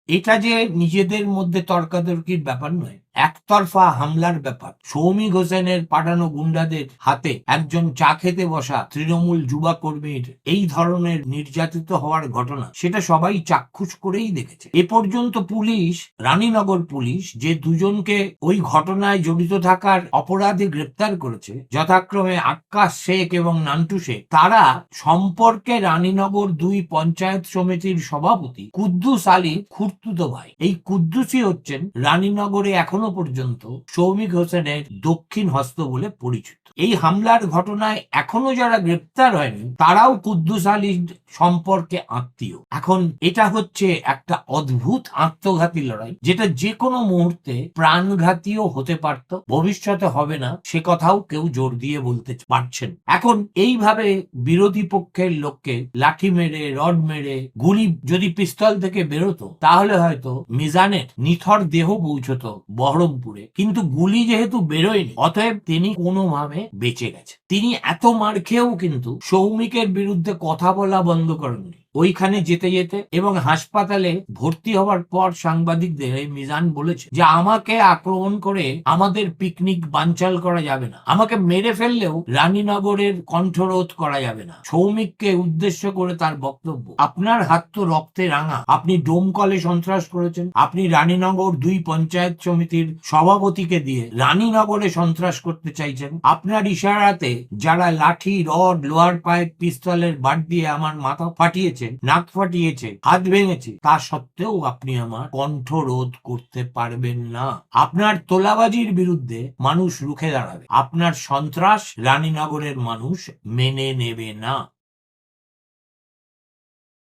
এটা যে নিজেদের মধ্যে তর্কাতর্কির ব্যাপার নয়, একতরফা হামলার ব্যাপার। সৌমিক হোসেনের পাঠানো গুন্ডাদের হাতে একজন চা খেতে বসা তৃণমূল যুবা কর্মীর এই ধরনের নির্যাতিত হওয়ার ঘটনা, সেটা সবাই চাক্ষুষ করেই দেখেছে। এ পর্যন্ত পুলিশ, রানীনগর পুলিশ, যে দুজনকে ওই ঘটনায় জড়িত থাকার অপরাধে গ্রেপ্তার করেছে, যথাক্রমে আক্কাস শেখ এবং নান্টু শেখ, তারা সম্পর্কে রানীনগর 2 পঞ্চায়েত সমিতির সভাপতি কুদ্দুস আলী খুড়তুতো ভাই। এই কুদ্দুসই হচ্ছেন রানীনগরে এখনো পর্যন্ত সৌমিক হোসেনের দক্ষিণ হস্ত বলে পরিচিত। এই হামলার ঘটনায় এখনো যারা গ্রেপ্তার হয়নি তারাও কুদ্দুস আলীর সম্পর্কে আত্মীয়। এখন এটা হচ্ছে একটা অদ্ভুত আত্মঘাতী লড়াই, যেটা যে কোনো মুহূর্তে প্রাণঘাতীও হতে পারত, ভবিষ্যতে হবে না সে কথাও কেউ জোর দিয়ে বলতে পারছেন। এখন এইভাবে বিরোধী পক্ষের লোককে লাঠি মেরে, রড মেরে, গুলি যদি পিস্তল থেকে বেরোতো, তাহলে হয়তো মিজানের নিথর দেহ পৌঁছতো বহরমপুরে। কিন্তু গুলি যেহেতু বেরোয়নি, অতএব তিনি কোনোভাবে বেঁচে গেছে। তিনি এত মার খেয়েও কিন্তু সৌমিকের বিরুদ্ধে কথা বলা বন্ধ করেননি। ওইখানে যেতে যেতে এবং হাসপাতালে ভর্তি হওয়ার পর সাংবাদিকদের মিজান বলেছে যে আমাকে আক্রমণ করে আমাদের পিকনিক বানচাল করা যাবে না, আমাকে মেরে ফেললেও রানীনগরের কণ্ঠরোধ করা যাবে না। সৌমিককে উদ্দেশ্য করে তার বক্তব্য, আপনার হাত তো রক্তে রাঙা, আপনি ডোমকলে সন্ত্রাস করেছেন, আপনি রানীনগর 2 পঞ্চায়েত সমিতির সভাপতিকে দিয়ে রানীনগরে সন্ত্রাস করতে চাইছেন, আপনার ইশারাতে যারা লাঠি, রড, লোহার পাইপ, পিস্তলের বাট দিয়ে আমার মাথা ফাটিয়েছে, নাক ফাটিয়েছে, হাত ভেঙেছে, তা সত্ত্বেও আপনি আমার কণ্ঠ রোধ করতে পারবেন না। আপনার তোলাবাজির বিরুদ্ধে মানুষ রুখে দাঁড়াবে, আপনার সন্ত্রাস রানীনগরের মানুষ মেনে নেবে না।